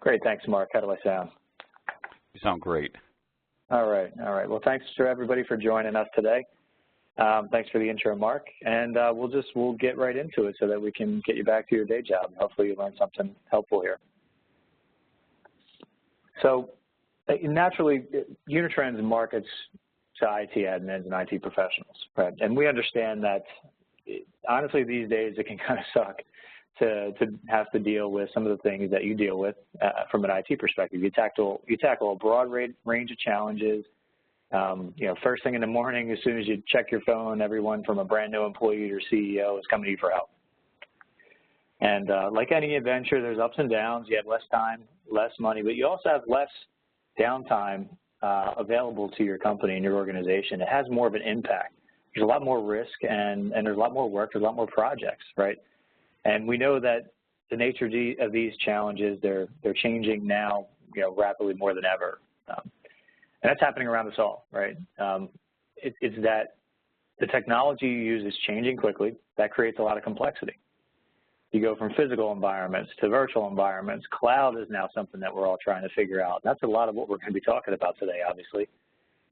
Great, thanks, Mark. How do I sound? You sound great. All right. Well, thanks to everybody for joining us today. Thanks for the intro, Mark. And we'll get right into it so that we can get you back to your day job. Hopefully you learned something helpful here. So naturally, Unitrends markets to IT admins and IT professionals, right? And we understand that, honestly, these days it can kind of suck to have to deal with some of the things that you deal with from an IT perspective. You tackle a broad range of challenges. First thing in the morning, as soon as you check your phone, everyone from a brand new employee to CEO is coming to you for help. And like any adventure, there's ups and downs. You have less time, less money, but you also have less downtime available to your company and your organization. It has more of an impact. There's a lot more risk and there's a lot more work, there's a lot more projects, right? And we know that the nature of these challenges, they're changing now, rapidly more than ever. And that's happening around us all, right? It's that the technology you use is changing quickly. That creates a lot of complexity. You go from physical environments to virtual environments. Cloud is now something that we're all trying to figure out. That's a lot of what we're going to be talking about today, obviously.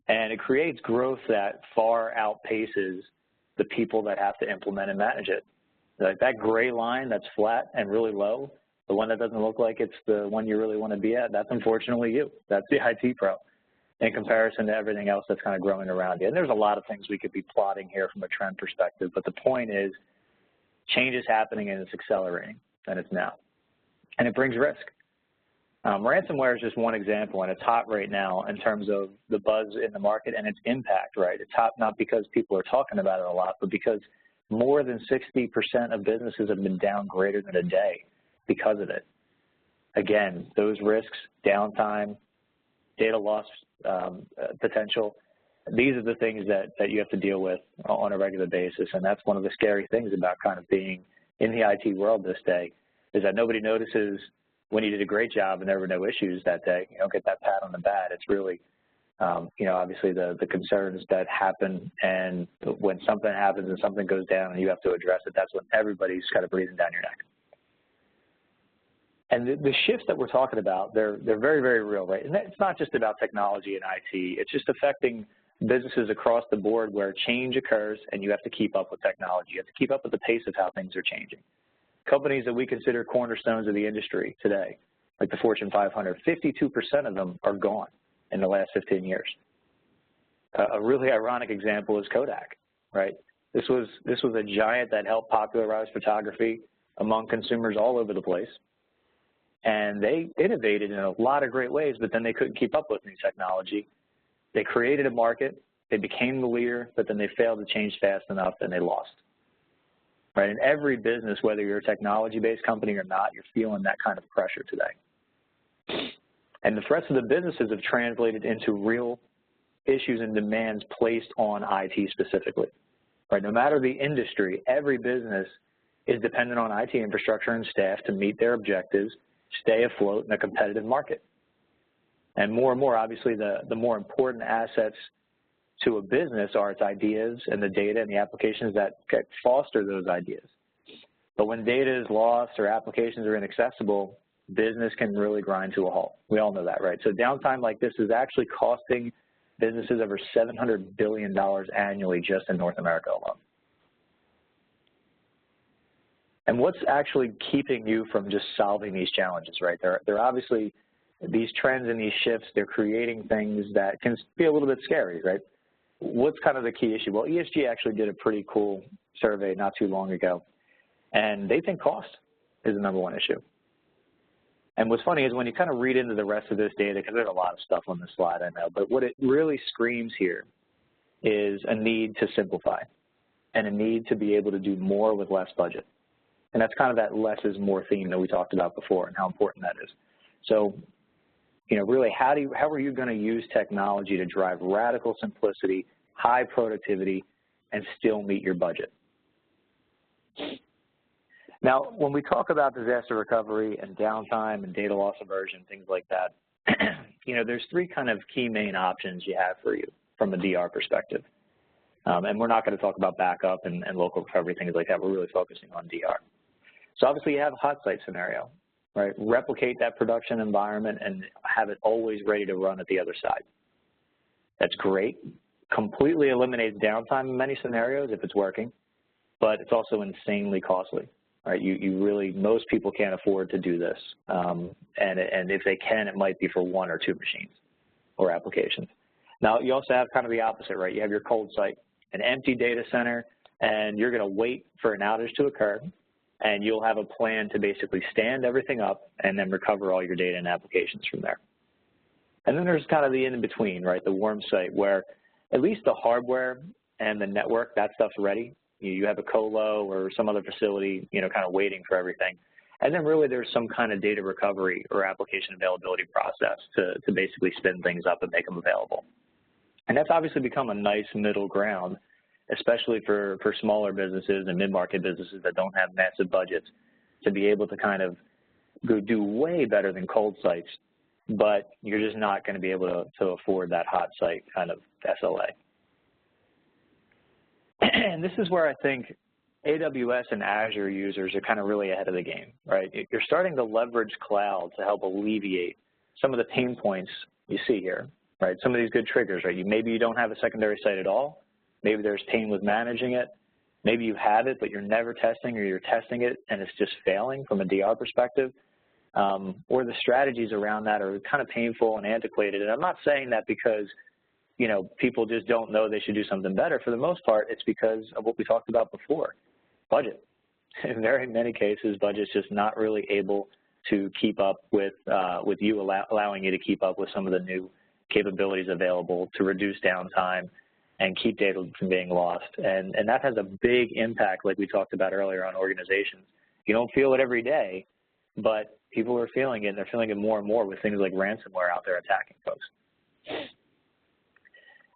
And it creates growth that far outpaces the people that have to implement and manage it. Like that gray line that's flat and really low, the one that doesn't look like it's the one you really want to be at, that's unfortunately you. That's the IT pro in comparison to everything else that's kind of growing around you. And there's a lot of things we could be plotting here from a trend perspective, but the point is change is happening and it's accelerating, and it's now. And it brings risk. Ransomware is just one example, and it's hot right now in terms of the buzz in the market and its impact, right? It's hot not because people are talking about it a lot, but because more than 60% of businesses have been down greater than a day because of it. Again, those risks, downtime, data loss potential, these are the things that you have to deal with on a regular basis, and that's one of the scary things about kind of being in the IT world this day, is that nobody notices when you did a great job and there were no issues that day. You don't get that pat on the back. It's really, obviously the concerns that happen, and when something happens and something goes down and you have to address it, that's when everybody's kind of breathing down your neck. And the shifts that we're talking about, they're very, very real, right? And it's not just about technology and IT. It's just affecting businesses across the board where change occurs and you have to keep up with technology. You have to keep up with the pace of how things are changing. Companies that we consider cornerstones of the industry today, like the Fortune 500, 52% of them are gone in the last 15 years. A really ironic example is Kodak, right? This was a giant that helped popularize photography among consumers all over the place. And they innovated in a lot of great ways, but then they couldn't keep up with new technology. They created a market, they became the leader, but then they failed to change fast enough and they lost. Right? In every business, whether you're a technology-based company or not, you're feeling that kind of pressure today. And the threats of the businesses have translated into real issues and demands placed on IT specifically. Right? No matter the industry, every business is dependent on IT infrastructure and staff to meet their objectives, stay afloat in a competitive market. And more, obviously, the more important assets to a business are its ideas and the data and the applications that foster those ideas. But when data is lost or applications are inaccessible, business can really grind to a halt. We all know that, right? So downtime like this is actually costing businesses over $700 billion annually just in North America alone. And what's actually keeping you from just solving these challenges, right? They're obviously, these trends and these shifts, they're creating things that can be a little bit scary, right? What's kind of the key issue? Well, ESG actually did a pretty cool survey not too long ago, and they think cost is the #1 issue. And what's funny is when you kind of read into the rest of this data, because there's a lot of stuff on this slide, I know, but what it really screams here is a need to simplify and a need to be able to do more with less budget. And that's kind of that less is more theme that we talked about before and how important that is. So, really, how are you going to use technology to drive radical simplicity, high productivity, and still meet your budget? Now, when we talk about disaster recovery and downtime and data loss aversion, things like that, there's 3 kind of key main options you have for you from a DR perspective. And we're not going to talk about backup and local recovery, things like that. We're really focusing on DR. So obviously you have a hot site scenario. right? Replicate that production environment and have it always ready to run at the other side. That's great. Completely eliminates downtime in many scenarios if it's working, but it's also insanely costly, right? You really, most people can't afford to do this. And if they can, it might be for 1 or 2 machines or applications. Now, you also have kind of the opposite, right? You have your cold site, an empty data center, and you're going to wait for an outage to occur, and you'll have a plan to basically stand everything up and then recover all your data and applications from there. And then there's kind of the in-between, right, the warm site, where at least the hardware and the network, that stuff's ready. You have a colo or some other facility, you know, kind of waiting for everything. And then really there's some kind of data recovery or application availability process to basically spin things up and make them available. And that's obviously become a nice middle ground, especially for smaller businesses and mid-market businesses that don't have massive budgets, to be able to kind of go do way better than cold sites, but you're just not going to be able to afford that hot site kind of SLA. And this is where I think AWS and Azure users are kind of really ahead of the game, right? You're starting to leverage cloud to help alleviate some of the pain points you see here, right? Some of these good triggers, right? Maybe you don't have a secondary site at all. Maybe there's pain with managing it. Maybe you have it, but you're never testing, or you're testing it and it's just failing from a DR perspective. Or the strategies around that are kind of painful and antiquated. And I'm not saying that because, you know, people just don't know they should do something better. For the most part, it's because of what we talked about before, budget. In very many cases, budget's just not really able to keep up with you, allowing you to keep up with some of the new capabilities available to reduce downtime and keep data from being lost. And that has a big impact, like we talked about earlier, on organizations. You don't feel it every day, but people are feeling it, and they're feeling it more and more with things like ransomware out there attacking folks.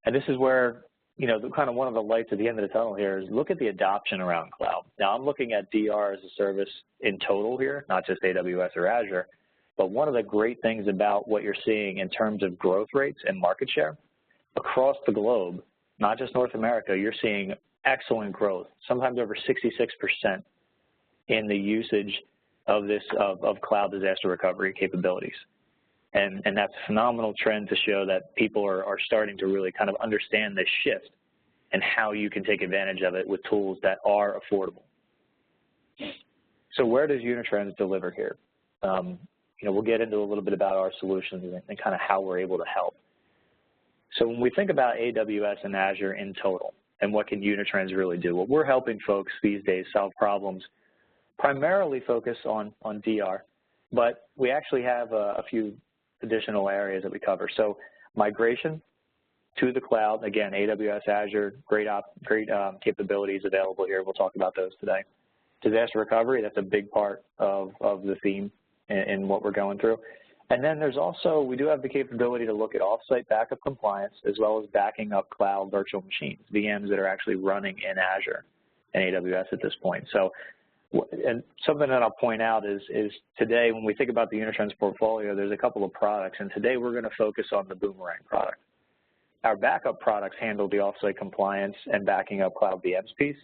And this is where, you know, kind of one of the lights at the end of the tunnel here is look at the adoption around cloud. Now, I'm looking at DR as a service in total here, not just AWS or Azure, but one of the great things about what you're seeing in terms of growth rates and market share across the globe, not just North America, you're seeing excellent growth, sometimes over 66% in the usage of this of cloud disaster recovery capabilities. And that's a phenomenal trend to show that people are starting to really kind of understand this shift and how you can take advantage of it with tools that are affordable. So where does Unitrends deliver here? You know, we'll get into a little bit about our solutions and kind of how we're able to help. So when we think about AWS and Azure in total, and what can Unitrends really do? Well, we're helping folks these days solve problems primarily focus on DR, but we actually have a few additional areas that we cover. So migration to the cloud, again, AWS, Azure, great capabilities available here. We'll talk about those today. Disaster recovery, that's a big part of the theme in what we're going through. And then there's also, we do have the capability to look at offsite backup compliance as well as backing up cloud virtual machines, VMs that are actually running in Azure and AWS at this point. So, and something that I'll point out is today when we think about the Unitrends portfolio, there's a couple of products, and today we're going to focus on the Boomerang product. Our backup products handle the offsite compliance and backing up cloud VMs piece.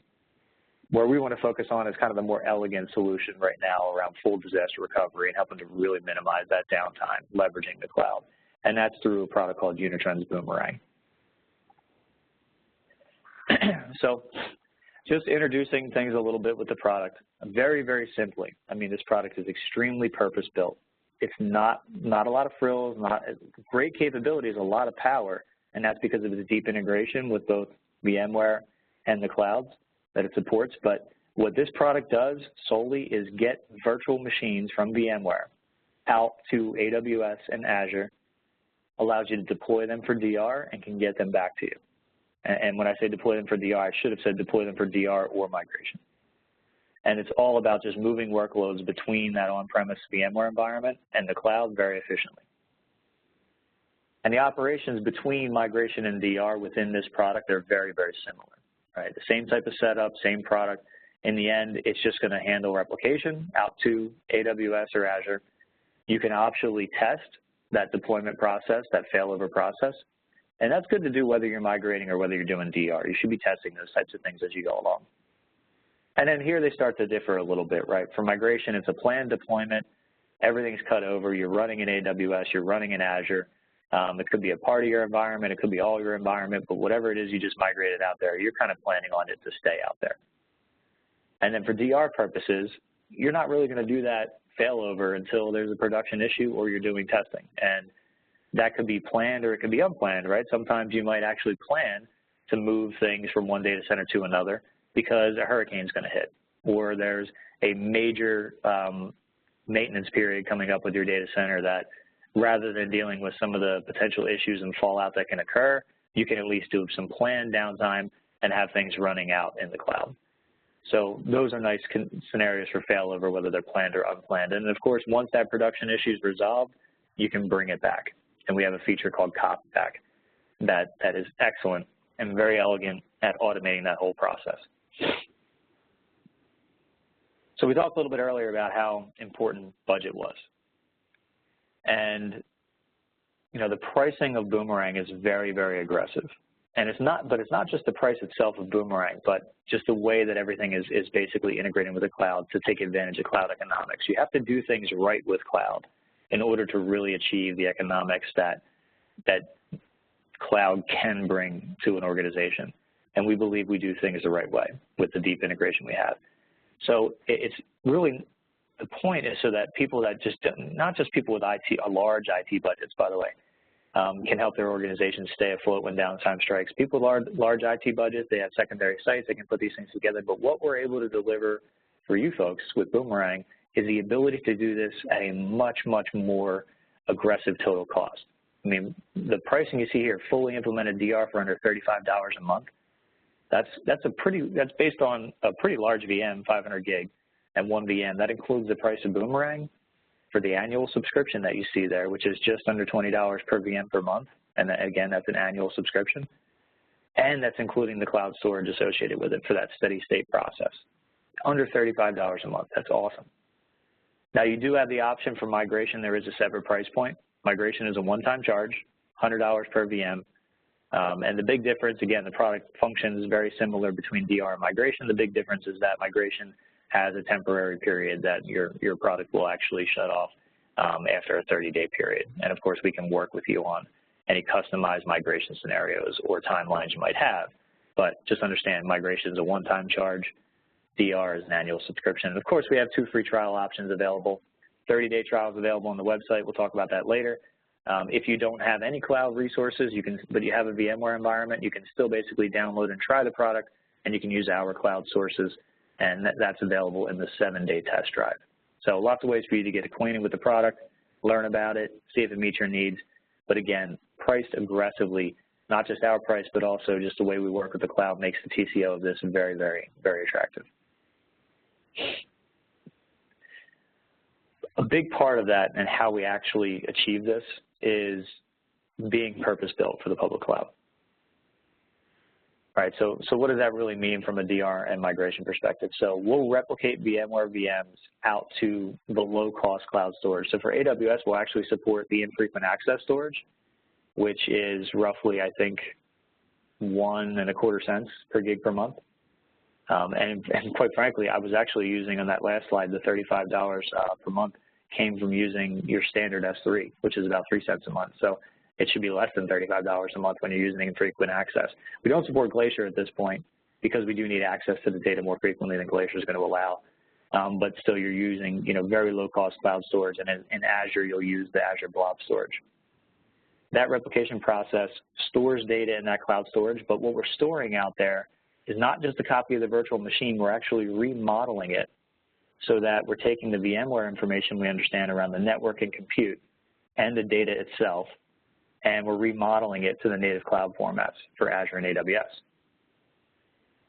Where we want to focus on is kind of the more elegant solution right now around full disaster recovery and helping to really minimize that downtime, leveraging the cloud. And that's through a product called Unitrends Boomerang. So just introducing things a little bit with the product, very, very simply. I mean, this product is extremely purpose-built. It's not a lot of frills, not great capabilities, a lot of power, and that's because of the deep integration with both VMware and the clouds that it supports. But what this product does solely is get virtual machines from VMware out to AWS and Azure, allows you to deploy them for DR and can get them back to you. And when I say deploy them for DR, I should have said deploy them for DR or migration. And it's all about just moving workloads between that on-premise VMware environment and the cloud very efficiently. And the operations between migration and DR within this product are very, very similar. Right, the same type of setup, same product. In the end, it's just going to handle replication out to AWS or Azure. You can optionally test that deployment process, that failover process, and that's good to do whether you're migrating or whether you're doing DR. You should be testing those types of things as you go along. And then here they start to differ a little bit, right? For migration, it's a planned deployment, everything's cut over, you're running in AWS, you're running in Azure. It could be a part of your environment, it could be all your environment, but whatever it is you just migrated out there, you're kind of planning on it to stay out there. And then for DR purposes, you're not really going to do that failover until there's a production issue or you're doing testing. And that could be planned or it could be unplanned, right? Sometimes you might actually plan to move things from one data center to another because a hurricane's going to hit, or there's a major maintenance period coming up with your data center that rather than dealing with some of the potential issues and fallout that can occur, you can at least do some planned downtime and have things running out in the cloud. So those are nice scenarios for failover, whether they're planned or unplanned. And of course, once that production issue is resolved, you can bring it back. And we have a feature called Copyback that is excellent and very elegant at automating that whole process. So we talked a little bit earlier about how important budget was. And the pricing of Boomerang is very, very aggressive. And it's not just the price itself of Boomerang, but just the way that everything is basically integrating with the cloud to take advantage of cloud economics. You have to do things right with cloud in order to really achieve the economics that cloud can bring to an organization. And we believe we do things the right way with the deep integration we have. So it's really, the point is so that people that just, not just people with large IT budgets, by the way, can help their organizations stay afloat when downtime strikes. People with large IT budgets, they have secondary sites, they can put these things together. But what we're able to deliver for you folks with Boomerang is the ability to do this at a much, much more aggressive total cost. I mean, the pricing you see here, fully implemented DR for under $35 a month, that's based on a pretty large VM, 500 gig, and one VM. That includes the price of Boomerang for the annual subscription that you see there, which is just under $20 per VM per month. And again, that's an annual subscription. And that's including the cloud storage associated with it for that steady state process. Under $35 a month, that's awesome. Now you do have the option for migration. There is a separate price point. Migration is a one-time charge, $100 per VM. And the big difference, again, the product functions very similar between DR and migration. The big difference is that migration has a temporary period that your product will actually shut off after a 30-day period. And of course, we can work with you on any customized migration scenarios or timelines you might have. But just understand, migration is a one-time charge. DR is an annual subscription. And of course, we have 2 free trial options available. 30-day trials available on the website. We'll talk about that later. If you don't have any cloud resources, but you have a VMware environment, you can still basically download and try the product, and you can use our cloud sources, and that's available in the 7-day test drive. So lots of ways for you to get acquainted with the product, learn about it, see if it meets your needs. But again, priced aggressively, not just our price, but also just the way we work with the cloud makes the TCO of this very, very, very attractive. A big part of that and how we actually achieve this is being purpose-built for the public cloud. All right, so what does that really mean from a DR and migration perspective? So we'll replicate VMware VMs out to the low-cost cloud storage. So for AWS, we'll actually support the infrequent access storage, which is roughly, I think, 1.25 cents per gig per month. And quite frankly, I was actually using on that last slide, the $35 per month came from using your standard S3, which is about 3 cents a month. So it should be less than $35 a month when you're using infrequent access. We don't support Glacier at this point because we do need access to the data more frequently than Glacier is going to allow. But still, you're using very low-cost cloud storage, and in Azure, you'll use the Azure Blob storage. That replication process stores data in that cloud storage, but what we're storing out there is not just a copy of the virtual machine. We're actually remodeling it so that we're taking the VMware information we understand around the network and compute and the data itself, and we're remodeling it to the native cloud formats for Azure and AWS.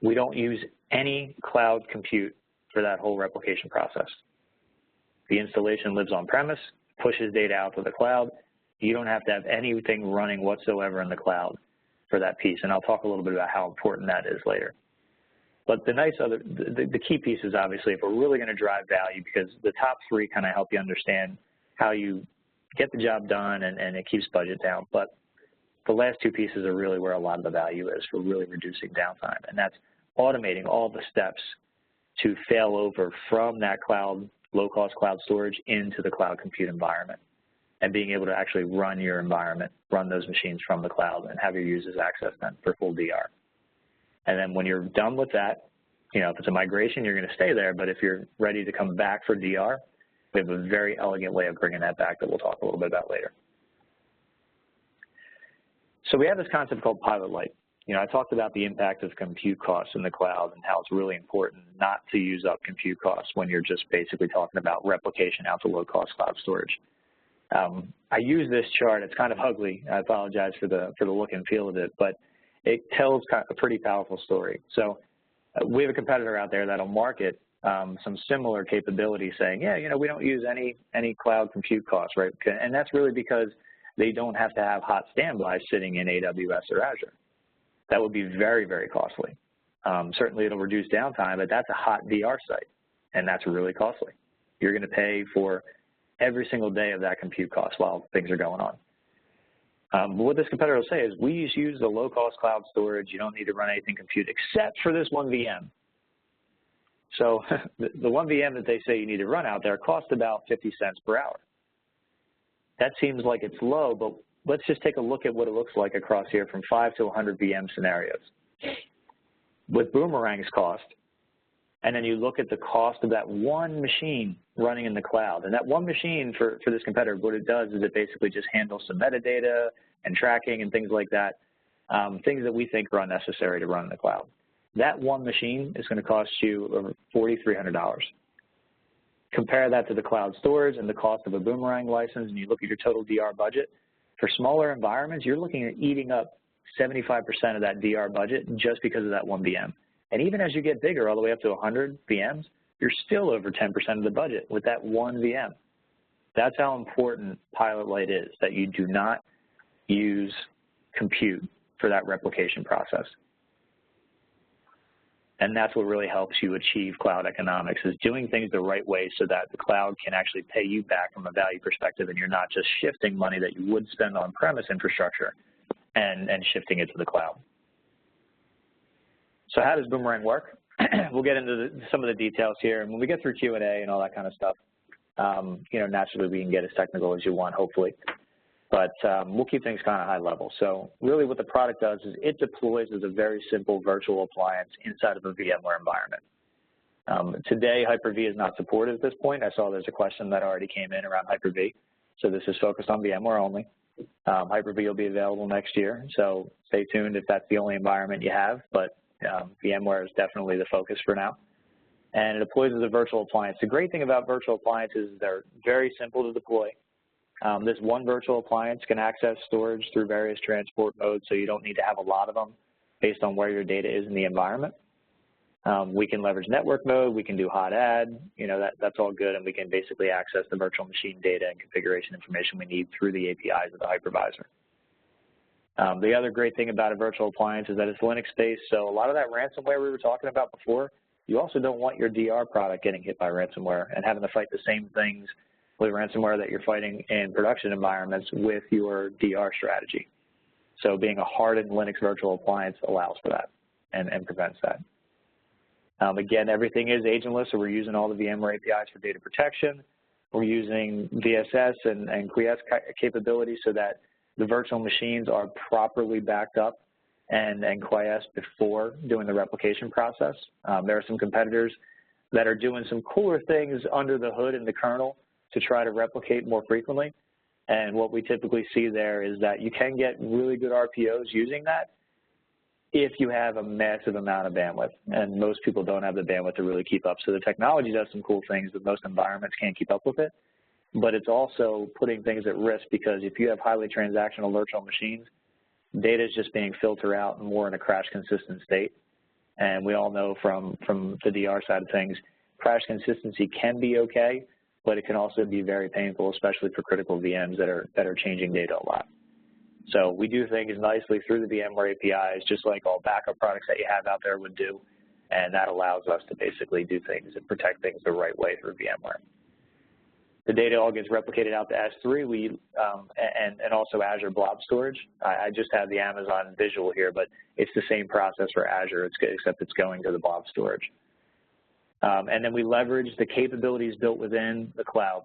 We don't use any cloud compute for that whole replication process. The installation lives on-premise, pushes data out to the cloud. You don't have to have anything running whatsoever in the cloud for that piece, and I'll talk a little bit about how important that is later. But the key piece is obviously if we're really going to drive value, because the top 3 kind of help you understand how you get the job done and it keeps budget down. But the last 2 pieces are really where a lot of the value is for really reducing downtime, and that's automating all the steps to fail over from that cloud low-cost cloud storage into the cloud compute environment and being able to actually run your environment, run those machines from the cloud and have your users access them for full DR. And then when you're done with that, you know, if it's a migration, you're going to stay there, but if you're ready to come back for DR, we have a very elegant way of bringing that back that we'll talk a little bit about later. So we have this concept called Pilot Light. You know, I talked about the impact of compute costs in the cloud and how it's really important not to use up compute costs when you're just basically talking about replication out to low-cost cloud storage. I use this chart. It's kind of ugly. I apologize for the look and feel of it, but it tells kind of a pretty powerful story. So we have a competitor out there that'll market some similar capabilities saying, yeah, you know, we don't use any cloud compute costs, right? And that's really because they don't have to have hot standby sitting in AWS or Azure. That would be very, very costly. Certainly it'll reduce downtime, but that's a hot DR site, and that's really costly. You're going to pay for every single day of that compute cost while things are going on. But what this competitor will say is, we just use the low-cost cloud storage. You don't need to run anything compute except for this one VM. So the one VM that they say you need to run out there costs about 50 cents per hour. That seems like it's low, but let's just take a look at what it looks like across here from 5 to 100 VM scenarios. With Boomerang's cost, and then you look at the cost of that one machine running in the cloud. And that one machine for this competitor, what it does is it basically just handles some metadata and tracking and things like that, things that we think are unnecessary to run in the cloud. That one machine is going to cost you over $4,300. Compare that to the cloud storage and the cost of a Boomerang license, and you look at your total DR budget. For smaller environments, you're looking at eating up 75% of that DR budget just because of that one VM. And even as you get bigger, all the way up to 100 VMs, you're still over 10% of the budget with that one VM. That's how important Pilot Light is, that you do not use compute for that replication process. And that's what really helps you achieve cloud economics, is doing things the right way so that the cloud can actually pay you back from a value perspective, and you're not just shifting money that you would spend on premise infrastructure and shifting it to the cloud. So how does Boomerang work? We'll get into some of the details here, and when we get through Q&A and all that kind of stuff, you know, naturally we can get as technical as you want, hopefully. But we'll keep things kind of high level. So really what the product does is it deploys as a very simple virtual appliance inside of a VMware environment. Today, Hyper-V is not supported at this point. I saw there's a question that already came in around Hyper-V. So this is focused on VMware only. Hyper-V will be available next year, so stay tuned if that's the only environment you have, but VMware is definitely the focus for now. And it deploys as a virtual appliance. The great thing about virtual appliances is they're very simple to deploy. This one virtual appliance can access storage through various transport modes, so you don't need to have a lot of them based on where your data is in the environment. We can leverage network mode, we can do hot add, you know, that's all good, and we can basically access the virtual machine data and configuration information we need through the APIs of the hypervisor. The other great thing about a virtual appliance is that it's Linux-based, so a lot of that ransomware we were talking about before, you also don't want your DR product getting hit by ransomware and having to fight the same things with ransomware that you're fighting in production environments with your DR strategy. So being a hardened Linux virtual appliance allows for that and prevents that. Again, everything is agentless, so we're using all the VMware APIs for data protection. We're using VSS and quiesce capabilities so that the virtual machines are properly backed up and quiesced before doing the replication process. There are some competitors that are doing some cooler things under the hood in the kernel to try to replicate more frequently. And what we typically see there is that you can get really good RPOs using that if you have a massive amount of bandwidth, and most people don't have the bandwidth to really keep up. So the technology does some cool things, but most environments can't keep up with it. But it's also putting things at risk, because if you have highly transactional virtual machines, data is just being filtered out more in a crash consistent state. And we all know from the DR side of things, crash consistency can be okay, but it can also be very painful, especially for critical VMs that are changing data a lot. So we do things nicely through the VMware APIs, just like all backup products that you have out there would do, and that allows us to basically do things and protect things the right way through VMware. The data all gets replicated out to S3 and also Azure Blob Storage. I just have the Amazon visual here, but it's the same process for Azure, except it's going to the Blob Storage. And then we leverage the capabilities built within the cloud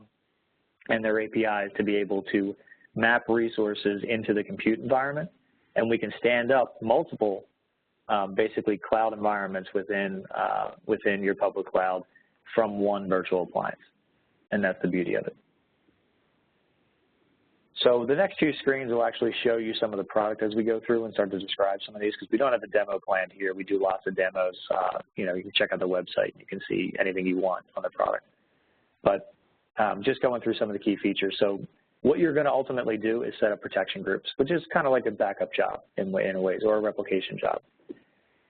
and their APIs to be able to map resources into the compute environment. And we can stand up multiple, basically, cloud environments within your public cloud from one virtual appliance. And that's the beauty of it. So the next few screens will actually show you some of the product as we go through and start to describe some of these, because we don't have a demo planned here. We do lots of demos. You can check out the website. You can see anything you want on the product. But just going through some of the key features. So what you're going to ultimately do is set up protection groups, which is kind of like a backup job in ways, or a replication job.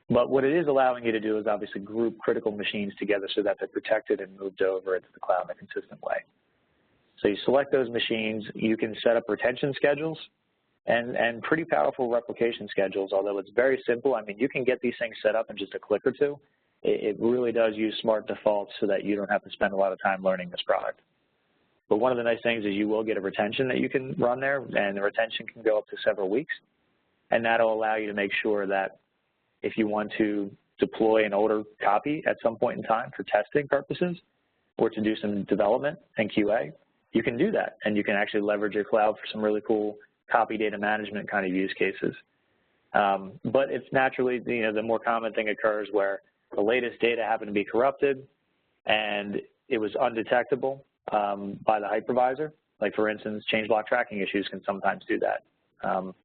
But what it is allowing you to do is obviously group critical machines together so that they're protected and moved over into the cloud in a consistent way. So you select those machines, you can set up retention schedules and pretty powerful replication schedules, although it's very simple. I mean, you can get these things set up in just a click or two. It really does use smart defaults so that you don't have to spend a lot of time learning this product. But one of the nice things is you will get a retention that you can run there, and the retention can go up to several weeks. And that'll allow you to make sure that if you want to deploy an older copy at some point in time for testing purposes or to do some development and QA, you can do that, and you can actually leverage your cloud for some really cool copy data management kind of use cases. But it's naturally, the more common thing occurs where the latest data happened to be corrupted and it was undetectable by the hypervisor. Like, for instance, change block tracking issues can sometimes do that.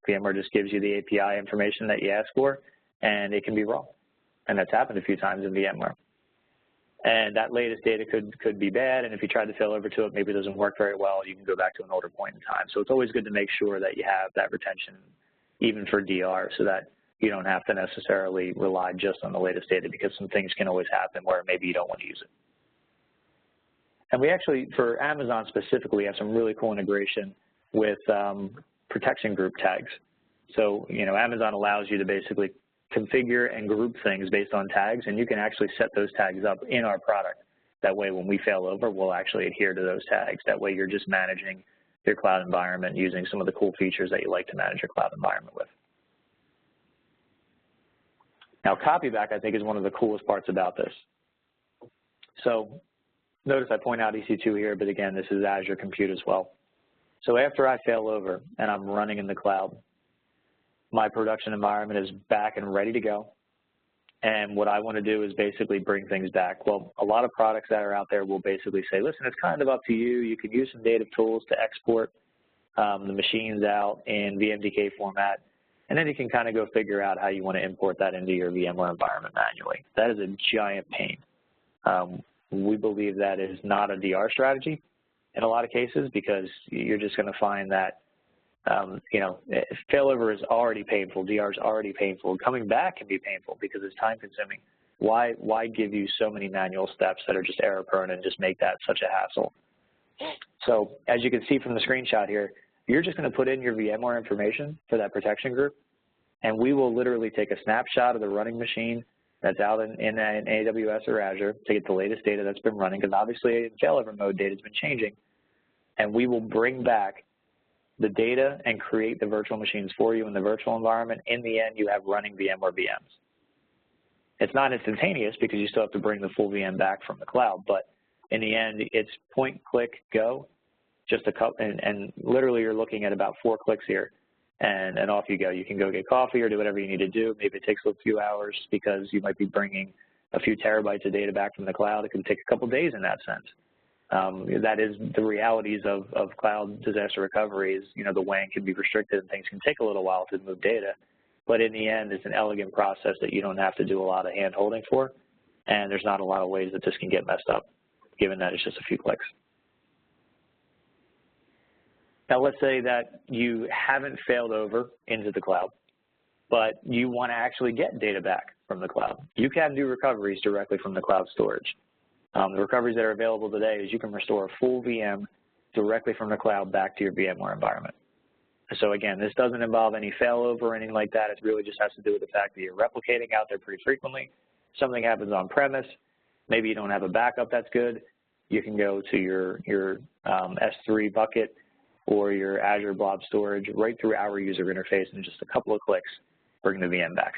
VMware just gives you the API information that you ask for, and it can be wrong. And that's happened a few times in VMware. And that latest data could be bad, and if you try to fail over to it, maybe it doesn't work very well, you can go back to an older point in time. So it's always good to make sure that you have that retention, even for DR, so that you don't have to necessarily rely just on the latest data, because some things can always happen where maybe you don't want to use it. And we actually, for Amazon specifically, have some really cool integration with protection group tags. So, Amazon allows you to basically configure and group things based on tags, and you can actually set those tags up in our product. That way, when we fail over, we'll actually adhere to those tags. That way, you're just managing your cloud environment using some of the cool features that you like to manage your cloud environment with. Now, Copyback, I think, is one of the coolest parts about this. So notice I point out EC2 here, but again, this is Azure Compute as well. So after I fail over and I'm running in the cloud, my production environment is back and ready to go. And what I want to do is basically bring things back. Well, a lot of products that are out there will basically say, listen, it's kind of up to you. You can use some native tools to export the machines out in VMDK format, and then you can kind of go figure out how you want to import that into your VMware environment manually. That is a giant pain. We believe that is not a DR strategy in a lot of cases, because you're just going to find that failover is already painful, DR is already painful. Coming back can be painful because it's time consuming. Why give you so many manual steps that are just error prone and just make that such a hassle? So as you can see from the screenshot here, you're just going to put in your VMware information for that protection group, and we will literally take a snapshot of the running machine that's out in AWS or Azure to get the latest data that's been running, because obviously in failover mode, data's been changing, and we will bring back the data and create the virtual machines for you in the virtual environment. In the end, you have running VMware VMs. It's not instantaneous because you still have to bring the full VM back from the cloud, but in the end, it's point, click, go, just a couple, and literally you're looking at about 4 clicks here, and off you go. You can go get coffee or do whatever you need to do. Maybe it takes a few hours because you might be bringing a few terabytes of data back from the cloud. It can take a couple days in that sense. That is the realities of cloud disaster recovery is, the WAN can be restricted and things can take a little while to move data. But in the end, it's an elegant process that you don't have to do a lot of hand holding for. And there's not a lot of ways that this can get messed up, given that it's just a few clicks. Now, let's say that you haven't failed over into the cloud, but you want to actually get data back from the cloud. You can do recoveries directly from the cloud storage. The recoveries that are available today is you can restore a full VM directly from the cloud back to your VMware environment. So again, this doesn't involve any failover or anything like that. It really just has to do with the fact that you're replicating out there pretty frequently. Something happens on premise. Maybe you don't have a backup that's good. You can go to your S3 bucket or your Azure Blob Storage right through our user interface, and just a couple of clicks, bring the VM back.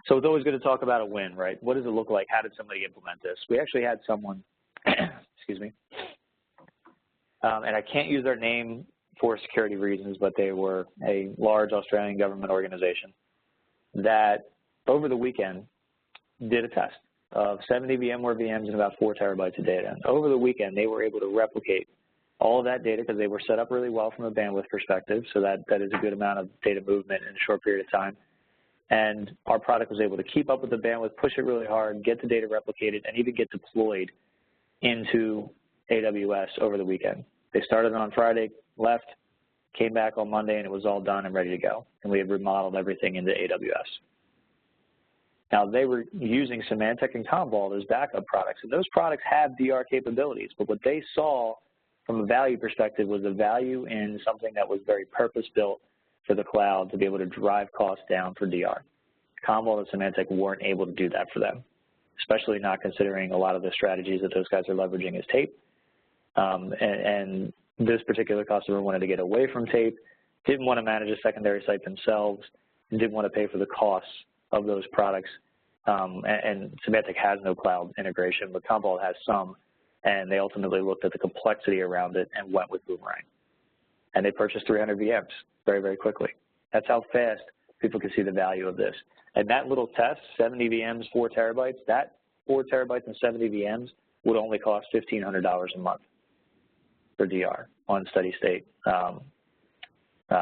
So it's always good to talk about a win, right? What does it look like? How did somebody implement this? We actually had someone, excuse me, and I can't use their name for security reasons, but they were a large Australian government organization that over the weekend did a test of 70 VMware VMs and about 4 terabytes of data. And over the weekend, they were able to replicate all of that data because they were set up really well from a bandwidth perspective, so that is a good amount of data movement in a short period of time. And our product was able to keep up with the bandwidth, push it really hard, get the data replicated, and even get deployed into AWS over the weekend. They started on Friday, left, came back on Monday, and it was all done and ready to go. And we had remodeled everything into AWS. Now, they were using Symantec and Commvault as backup products, and those products have DR capabilities, but what they saw from a value perspective was the value in something that was very purpose-built for the cloud to be able to drive costs down for DR. Commvault and Symantec weren't able to do that for them, especially not considering a lot of the strategies that those guys are leveraging as tape. And this particular customer wanted to get away from tape, didn't want to manage a secondary site themselves, and didn't want to pay for the costs of those products. And Symantec has no cloud integration, but Commvault has some, and they ultimately looked at the complexity around it and went with Boomerang. And they purchased 300 VMs very, very quickly. That's how fast people can see the value of this. And that little test, 70 VMs, 4 terabytes, that 4 terabytes and 70 VMs would only cost $1,500 a month for DR on steady state.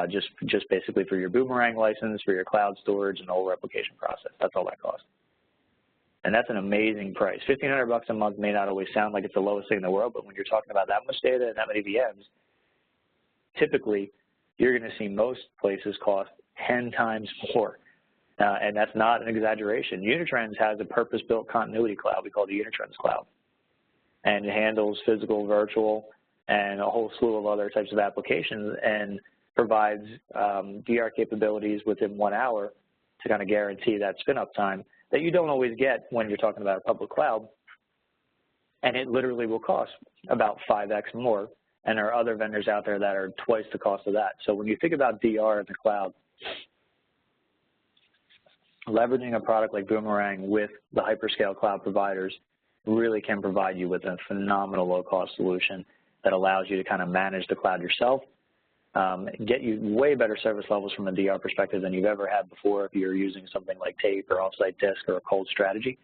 Just basically for your Boomerang license, for your cloud storage, and the whole replication process. That's all that costs. And that's an amazing price. $1,500 a month may not always sound like it's the lowest thing in the world, but when you're talking about that much data and that many VMs, typically you're going to see most places cost 10 times more. And that's not an exaggeration. Unitrends has a purpose-built continuity cloud we call the Unitrends Cloud. And it handles physical, virtual, and a whole slew of other types of applications, and provides DR capabilities within 1 hour to kind of guarantee that spin-up time that you don't always get when you're talking about a public cloud. And it literally will cost about 5x more, and there are other vendors out there that are twice the cost of that. So when you think about DR in the cloud, leveraging a product like Boomerang with the hyperscale cloud providers really can provide you with a phenomenal low-cost solution that allows you to kind of manage the cloud yourself, get you way better service levels from a DR perspective than you've ever had before if you're using something like tape or offsite disk or a cold strategy.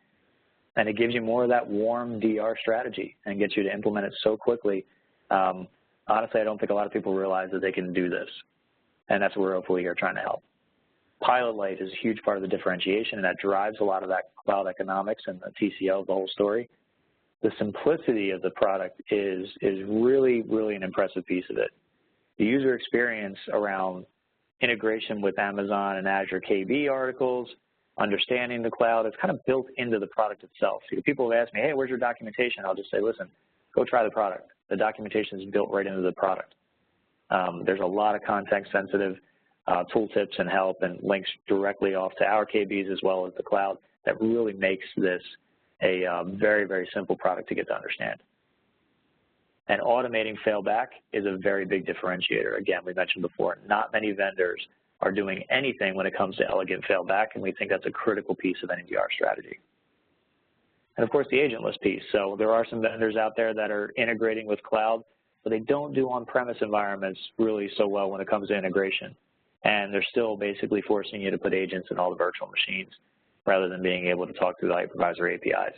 And it gives you more of that warm DR strategy and gets you to implement it so quickly. Honestly, I don't think a lot of people realize that they can do this, and that's what we're hopefully here trying to help. Pilot light is a huge part of the differentiation, and that drives a lot of that cloud economics and the TCO of the whole story. The simplicity of the product is really, really an impressive piece of it. The user experience around integration with Amazon and Azure KB articles, understanding the cloud, it's kind of built into the product itself. So people have asked me, hey, where's your documentation? I'll just say, listen, go try the product. The documentation is built right into the product. There's a lot of context-sensitive tooltips and help and links directly off to our KBs as well as the cloud that really makes this a very, very simple product to get to understand. And automating failback is a very big differentiator. Again, we mentioned before, not many vendors are doing anything when it comes to elegant failback, and we think that's a critical piece of any DR strategy. And of course, the agentless piece. So there are some vendors out there that are integrating with cloud, but they don't do on-premise environments really so well when it comes to integration. And they're still basically forcing you to put agents in all the virtual machines rather than being able to talk through the hypervisor APIs.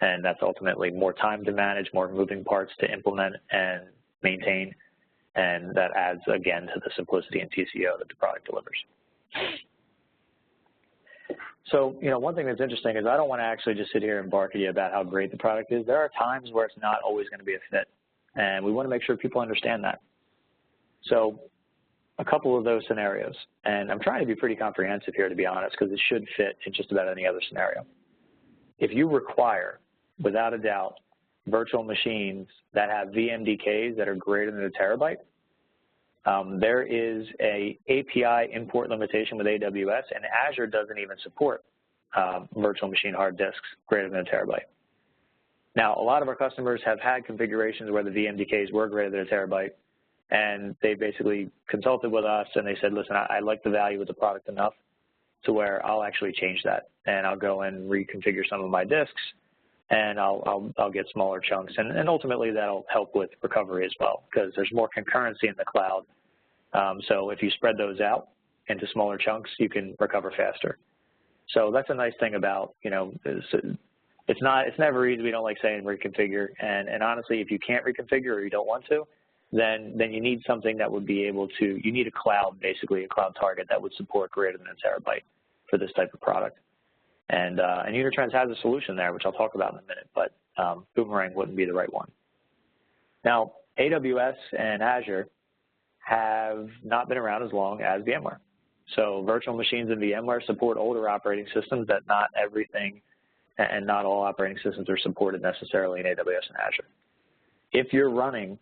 And that's ultimately more time to manage, more moving parts to implement and maintain, and that adds, again, to the simplicity and TCO that the product delivers. So, you know, one thing that's interesting is I don't want to actually just sit here and bark at you about how great the product is. There are times where it's not always going to be a fit, and we want to make sure people understand that. So a couple of those scenarios, and I'm trying to be pretty comprehensive here, to be honest, because it should fit in just about any other scenario. If you require, without a doubt, virtual machines that have VMDKs that are greater than a terabyte, there is a API import limitation with AWS, and Azure doesn't even support virtual machine hard disks greater than a terabyte. Now, a lot of our customers have had configurations where the VMDKs were greater than a terabyte, and they basically consulted with us and they said, listen, I like the value of the product enough to where I'll actually change that, and I'll go and reconfigure some of my disks, and I'll get smaller chunks, and ultimately that'll help with recovery as well, because there's more concurrency in the cloud. So if you spread those out into smaller chunks, you can recover faster. So that's a nice thing about, it's never easy. We don't like saying reconfigure, and honestly, if you can't reconfigure or you don't want to, then you need something that would be able to, you need a cloud, basically a cloud target that would support greater than a terabyte for this type of product. And Unitrends has a solution there, which I'll talk about in a minute, but Boomerang wouldn't be the right one. Now, AWS and Azure have not been around as long as VMware. So virtual machines in VMware support older operating systems that not everything and not all operating systems are supported necessarily in AWS and Azure. If you're running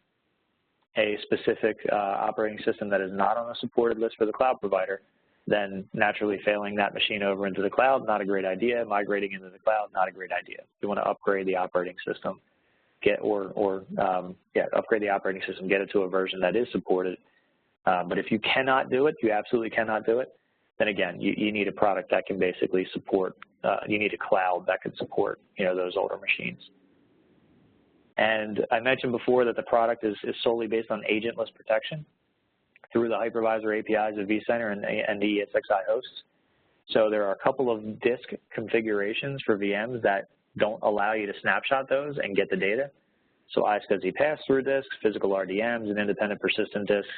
a specific operating system that is not on a supported list for the cloud provider, then naturally failing that machine over into the cloud, not a great idea. Migrating into the cloud, not a great idea. You want to upgrade the operating system, upgrade the operating system, get it to a version that is supported. But if you cannot do it, you absolutely cannot do it, then again, you need a product that can basically support, you need a cloud that can support, those older machines. And I mentioned before that the product is solely based on agentless protection through the hypervisor APIs of vCenter and the ESXi hosts. So there are a couple of disk configurations for VMs that don't allow you to snapshot those and get the data. So iSCSI pass-through disks, physical RDMs, and independent persistent disks.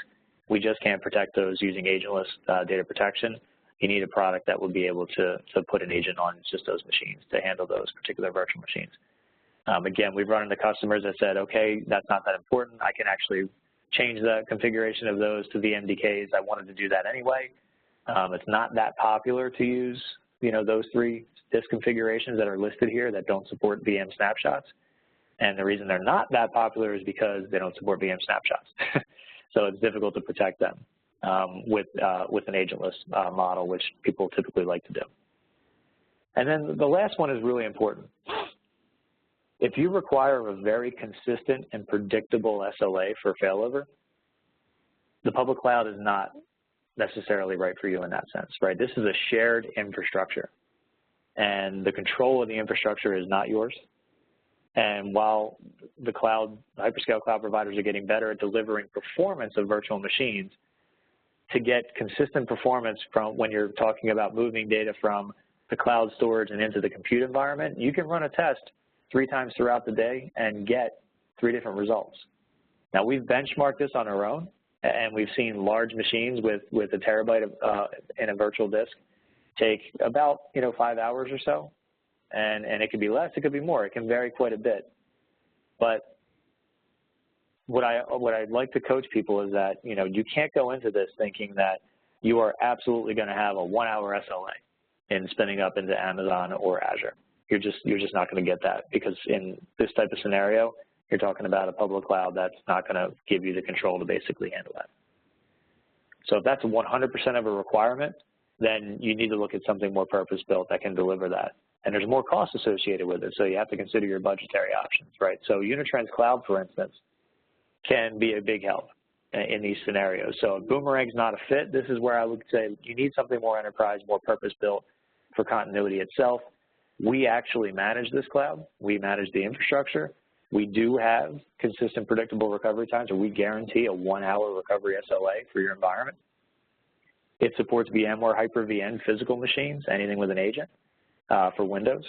We just can't protect those using agentless data protection. You need a product that will be able to put an agent on just those machines to handle those particular virtual machines. Again, we've run into customers that said, okay, that's not that important. I can actually change the configuration of those to VMDKs. I wanted to do that anyway. It's not that popular to use, those 3 disk configurations that are listed here that don't support VM snapshots. And the reason they're not that popular is because they don't support VM snapshots. So it's difficult to protect them with an agentless model, which people typically like to do. And then the last one is really important. If you require a very consistent and predictable SLA for failover, the public cloud is not necessarily right for you in that sense, right? This is a shared infrastructure, and the control of the infrastructure is not yours. And while the hyperscale cloud providers are getting better at delivering performance of virtual machines, to get consistent performance from when you're talking about moving data from the cloud storage and into the compute environment, you can run a test 3 times throughout the day and get 3 different results. Now, we've benchmarked this on our own, and we've seen large machines with a terabyte in a virtual disk take about 5 hours or so. And it could be less, it could be more. It can vary quite a bit. But what I'd like to coach people is that, you can't go into this thinking that you are absolutely going to have a 1-hour SLA in spinning up into Amazon or Azure. You're just not going to get that, because in this type of scenario, you're talking about a public cloud that's not going to give you the control to basically handle that. So if that's 100% of a requirement, then you need to look at something more purpose-built that can deliver that. And there's more costs associated with it, so you have to consider your budgetary options, right? So Unitrends Cloud, for instance, can be a big help in these scenarios. So if Boomerang's not a fit, this is where I would say you need something more enterprise, more purpose-built for continuity itself. We actually manage this cloud. We manage the infrastructure. We do have consistent, predictable recovery times, or we guarantee a 1-hour recovery SLA for your environment. It supports VMware Hyper-V physical machines, anything with an agent. For Windows,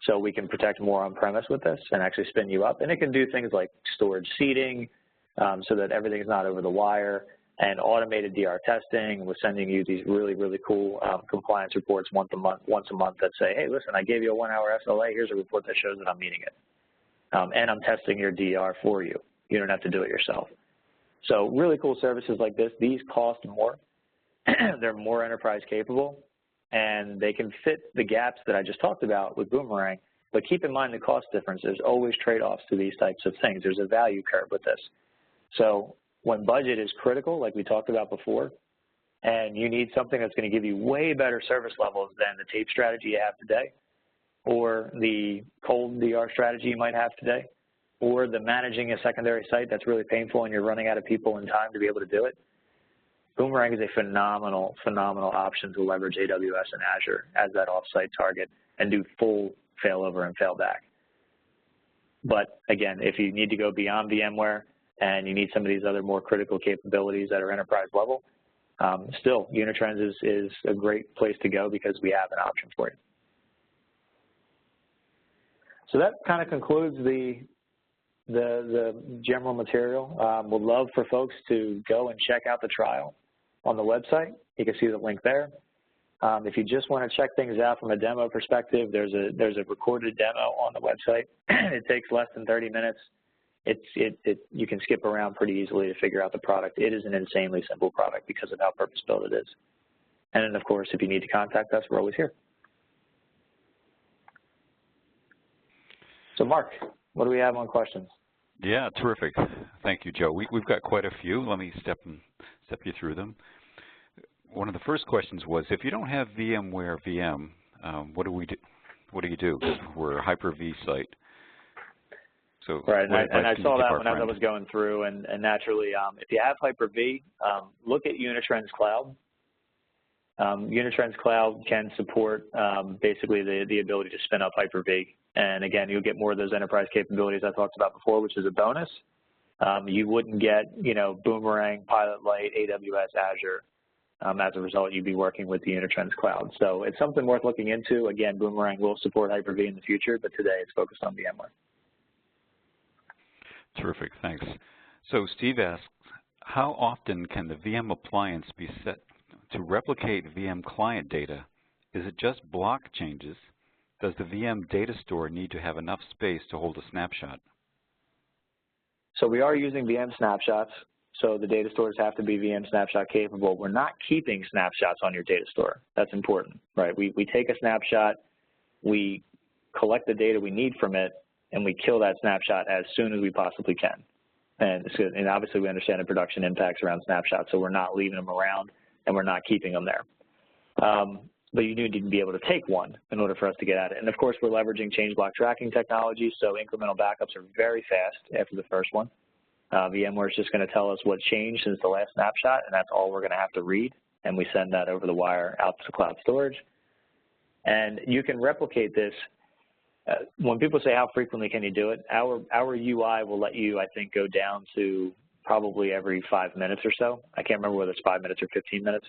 so we can protect more on-premise with this and actually spin you up. And it can do things like storage seeding, so that everything's not over the wire, and automated DR testing with sending you these really, really cool compliance reports once a month that say, hey, listen, I gave you a 1-hour SLA. Here's a report that shows that I'm meeting it. And I'm testing your DR for you. You don't have to do it yourself. So really cool services like this, these cost more. They're more enterprise capable, and they can fit the gaps that I just talked about with Boomerang, but keep in mind the cost difference. There's always trade-offs to these types of things. There's a value curve with this. So when budget is critical, like we talked about before, and you need something that's going to give you way better service levels than the tape strategy you have today, or the cold DR strategy you might have today, or the managing a secondary site that's really painful and you're running out of people and time to be able to do it, Boomerang is a phenomenal option to leverage AWS and Azure as that offsite target and do full failover and failback. But again, if you need to go beyond VMware and you need some of these other more critical capabilities that are enterprise level, still Unitrends is a great place to go because we have an option for you. So that kind of concludes the general material. We'd love for folks to go and check out the trial on the website. You can see the link there. If you just want to check things out from a demo perspective, there's a recorded demo on the website. It takes less than 30 minutes. You can skip around pretty easily to figure out the product. It is an insanely simple product because of how purpose-built it is. And then, of course, if you need to contact us, we're always here. So, Mark, what do we have on questions? Yeah, terrific. Thank you, Joe. We've got quite a few. Let me step you through them. One of the first questions was, if you don't have VMware VM, what do you do? We're a Hyper-V site. So right, and I saw that when I was going through, and naturally, if you have Hyper-V, look at Unitrends Cloud. Unitrends Cloud can support basically the ability to spin up Hyper-V. And again, you'll get more of those enterprise capabilities I talked about before, which is a bonus. You wouldn't get, Boomerang, Pilot Lite, AWS, Azure. As a result, you'd be working with the Unitrends Cloud. So it's something worth looking into. Again, Boomerang will support Hyper-V in the future, but today it's focused on VMware. Terrific, thanks. So Steve asks, how often can the VM appliance be set to replicate VM client data? Is it just block changes? Does the VM data store need to have enough space to hold a snapshot? So we are using VM snapshots. So the data stores have to be VM snapshot capable. We're not keeping snapshots on your data store. That's important, right? We take a snapshot, we collect the data we need from it, and we kill that snapshot as soon as we possibly can. And obviously we understand the production impacts around snapshots, so we're not leaving them around and we're not keeping them there. But you do need to be able to take one in order for us to get at it. And of course, we're leveraging change block tracking technology, so incremental backups are very fast after the first one. VMware is just going to tell us what changed since the last snapshot, and that's all we're going to have to read, and we send that over the wire out to cloud storage. And you can replicate this. When people say how frequently can you do it, our UI will let you, I think, go down to probably every 5 minutes or so. I can't remember whether it's 5 minutes or 15 minutes.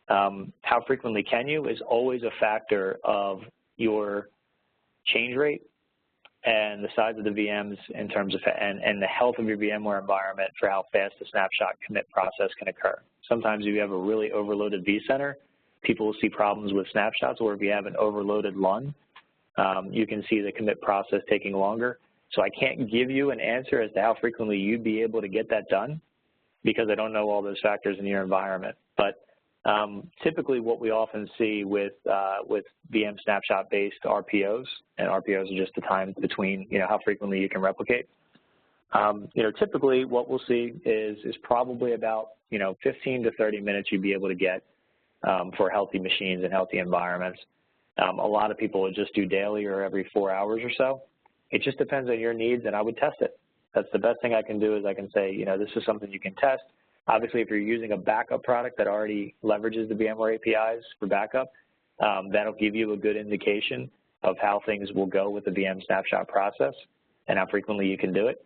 How frequently can you is always a factor of your change rate and the size of the VMs in terms of, and the health of your VMware environment for how fast the snapshot commit process can occur. Sometimes if you have a really overloaded vCenter, people will see problems with snapshots, or if you have an overloaded LUN, you can see the commit process taking longer. So I can't give you an answer as to how frequently you'd be able to get that done because I don't know all those factors in your environment. But typically what we often see with VM snapshot-based RPOs, and RPOs are just the time between, how frequently you can replicate. Typically what we'll see is probably about, 15 to 30 minutes you'd be able to get for healthy machines and healthy environments. A lot of people would just do daily or every 4 hours or so. It just depends on your needs, and I would test it. That's the best thing I can do is I can say, this is something you can test. Obviously, if you're using a backup product that already leverages the VMware APIs for backup, that'll give you a good indication of how things will go with the VM snapshot process and how frequently you can do it.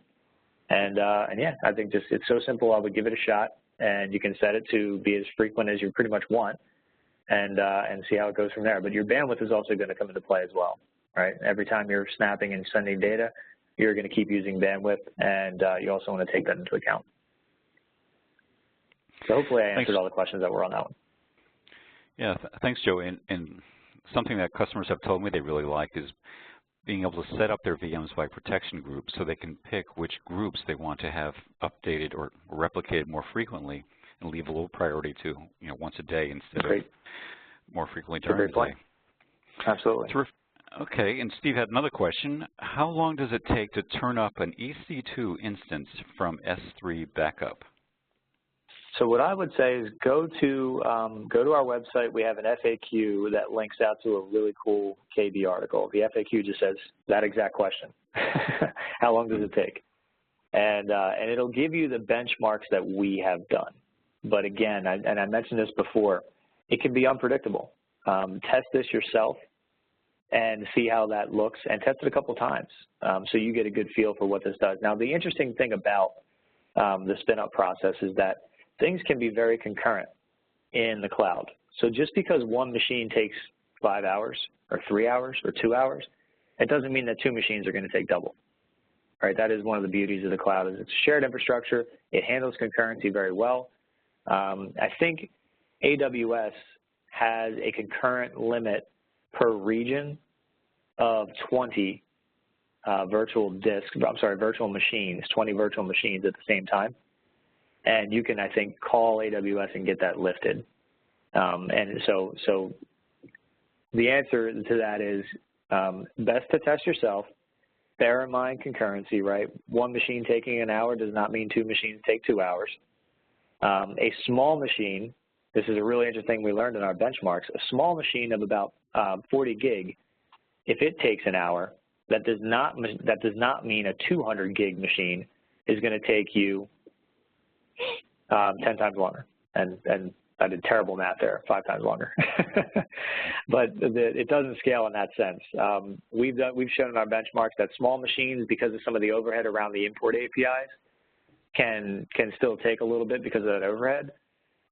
And yeah, I think it's so simple. I would give it a shot, and you can set it to be as frequent as you pretty much want, and see how it goes from there. But your bandwidth is also going to come into play as well, right? Every time you're snapping and sending data, you're going to keep using bandwidth, and you also want to take that into account. So hopefully I answered all the questions that were on that one. Yeah, thanks, Joe. And something that customers have told me they really like is being able to set up their VMs by protection groups so they can pick which groups they want to have updated or replicated more frequently and leave a little priority to, once a day instead of more frequently during the day. Absolutely. Terrific. Okay, and Steve had another question. How long does it take to turn up an EC2 instance from S3 backup? So what I would say is go to our website. We have an FAQ that links out to a really cool KB article. The FAQ just says that exact question. How long does it take? And it'll give you the benchmarks that we have done. But again, and I mentioned this before, it can be unpredictable. Test this yourself and see how that looks, and test it a couple times so you get a good feel for what this does. Now, the interesting thing about the spin-up process is that things can be very concurrent in the cloud. So just because one machine takes 5 hours or 3 hours or 2 hours, it doesn't mean that two machines are going to take double. Right? That is one of the beauties of the cloud. Is it's shared infrastructure. It handles concurrency very well. I think AWS has a concurrent limit per region of 20 virtual machines, 20 virtual machines at the same time. And you can, I think, call AWS and get that lifted. And so the answer to that is best to test yourself. Bear in mind concurrency, right? One machine taking an hour does not mean two machines take 2 hours. A small machine, this is a really interesting thing we learned in our benchmarks, a small machine of about 40 gig, if it takes an hour, that does not mean a 200 gig machine is going to take you 10 times longer. And I did terrible math there, 5 times longer. But it doesn't scale in that sense. We've shown in our benchmarks that small machines, because of some of the overhead around the import APIs, can still take a little bit because of that overhead.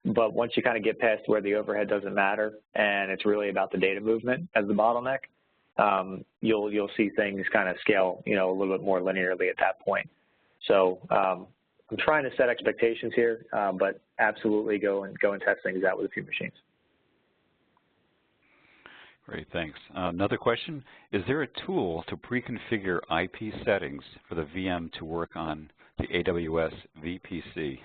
But once you kind of get past where the overhead doesn't matter and it's really about the data movement as the bottleneck, you'll see things kind of scale, a little bit more linearly at that point. So I'm trying to set expectations here, but absolutely go and test things out with a few machines. Great, thanks. Another question, is there a tool to pre-configure IP settings for the VM to work on the AWS VPC?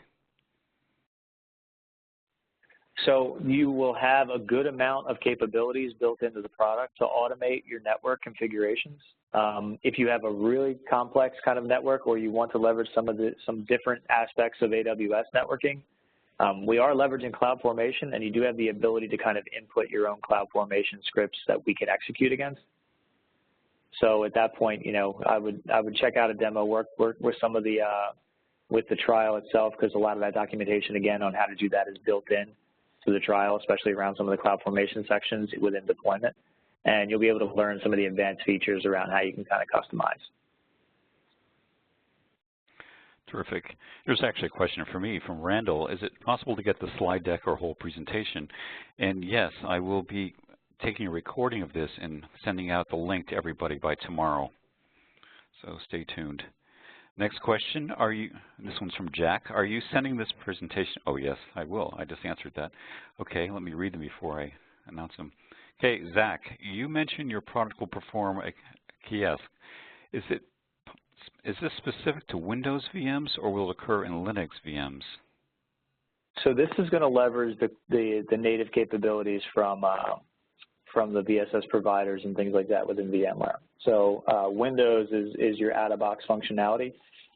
So you will have a good amount of capabilities built into the product to automate your network configurations. If you have a really complex kind of network or you want to leverage some different aspects of AWS networking, we are leveraging CloudFormation, and you do have the ability to kind of input your own CloudFormation scripts that we can execute against. So at that point, I would check out a demo, work with some of the with the trial itself, because a lot of that documentation again on how to do that is built in to the trial, especially around some of the CloudFormation sections within deployment. And you'll be able to learn some of the advanced features around how you can kind of customize. Terrific. There's actually a question for me from Randall. Is it possible to get the slide deck or whole presentation? And yes, I will be taking a recording of this and sending out the link to everybody by tomorrow. So stay tuned. Next question, this one's from Jack. Are you sending this presentation? Oh, yes, I will. I just answered that. Okay, let me read them before I announce them. Okay, Zach, you mentioned your product will perform a kiosk. Is this specific to Windows VMs or will it occur in Linux VMs? So this is going to leverage the native capabilities from the VSS providers and things like that within VMware. So Windows is your out-of-box functionality,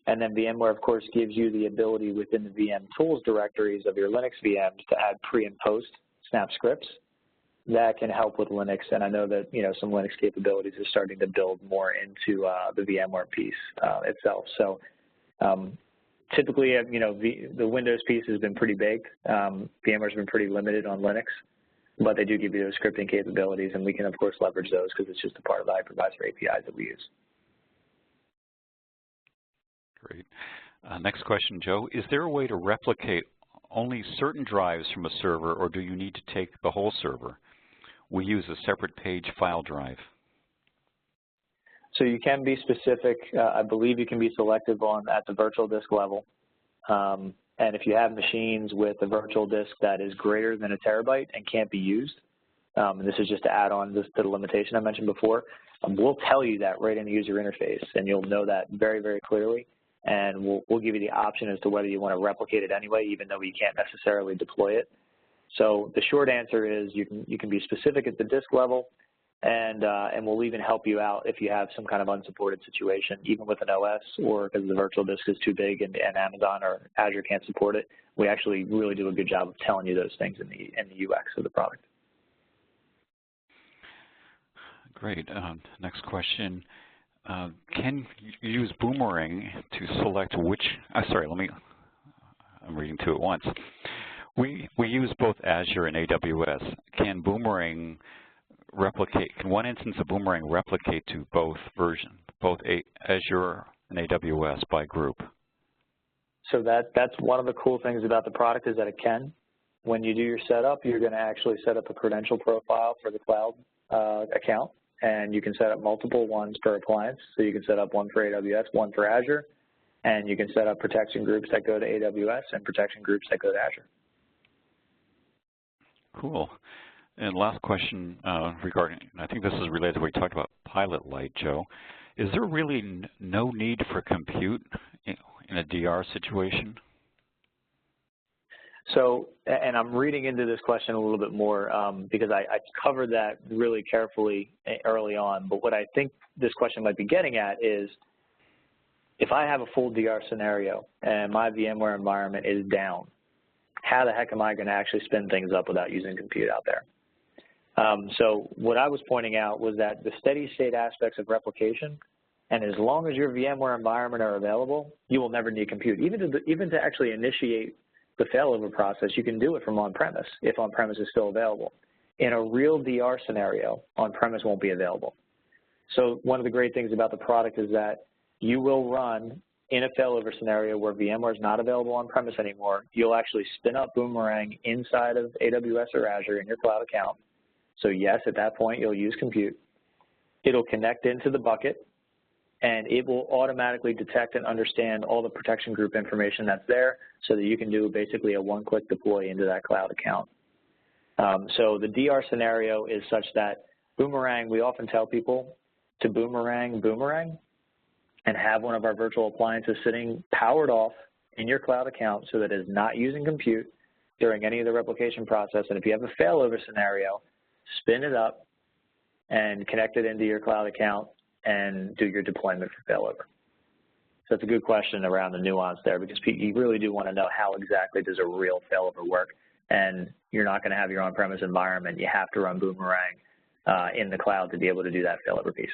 and then VMware, of course, gives you the ability within the VM tools directories of your Linux VMs to add pre- and post-snap scripts that can help with Linux. And I know that some Linux capabilities are starting to build more into the VMware piece itself. So typically, the Windows piece has been pretty big. VMware's been pretty limited on Linux. But they do give you those scripting capabilities, and we can, of course, leverage those because it's just a part of the hypervisor APIs that we use. Great. Next question, Joe. Is there a way to replicate only certain drives from a server, or do you need to take the whole server? We use a separate page file drive. So you can be specific. I believe you can be selective at the virtual disk level. And if you have machines with a virtual disk that is greater than 1 terabyte and can't be used, and this is just to add on to the limitation I mentioned before, we'll tell you that right in the user interface, and you'll know that very, very clearly. And we'll give you the option as to whether you want to replicate it anyway, even though you can't necessarily deploy it. So the short answer is you can be specific at the disk level, and we'll even help you out if you have some kind of unsupported situation, even with an OS, or because the virtual disk is too big and Amazon or Azure can't support it. We actually really do a good job of telling you those things in the UX of the product. Great. Next question. Can you use Boomerang to select which, I'm reading two at once. We use both Azure and AWS. Can Boomerang replicate, can one instance of Boomerang replicate to both versions, both Azure and AWS by group? So that's one of the cool things about the product is that it can. When you do your setup, you're going to actually set up a credential profile for the cloud account, and you can set up multiple ones per appliance. So you can set up one for AWS, one for Azure, and you can set up protection groups that go to AWS and protection groups that go to Azure. Cool. And last question regarding, I think this is related to what we talked about Pilot Light, Joe. Is there really no need for compute in a DR situation? So, and I'm reading into this question a little bit more because I covered that really carefully early on, but what I think this question might be getting at is if I have a full DR scenario and my VMware environment is down, how the heck am I going to actually spin things up without using compute out there? So what I was pointing out was that the steady state aspects of replication, and as long as your VMware environment are available, you will never need compute. Even to actually initiate the failover process, you can do it from on-premise if on-premise is still available. In a real DR scenario, on-premise won't be available. So one of the great things about the product is that you will run in a failover scenario where VMware is not available on-premise anymore. You'll actually spin up Boomerang inside of AWS or Azure in your cloud account. So yes, at that point, you'll use compute. It'll connect into the bucket, and it will automatically detect and understand all the protection group information that's there so that you can do basically a one-click deploy into that cloud account. So the DR scenario is such that Boomerang, we often tell people to Boomerang and have one of our virtual appliances sitting powered off in your cloud account so that it is not using compute during any of the replication process. And if you have a failover scenario, spin it up and connect it into your cloud account and do your deployment for failover. So it's a good question around the nuance there because you really do want to know how exactly does a real failover work, and you're not going to have your on-premise environment. You have to run Boomerang in the cloud to be able to do that failover piece.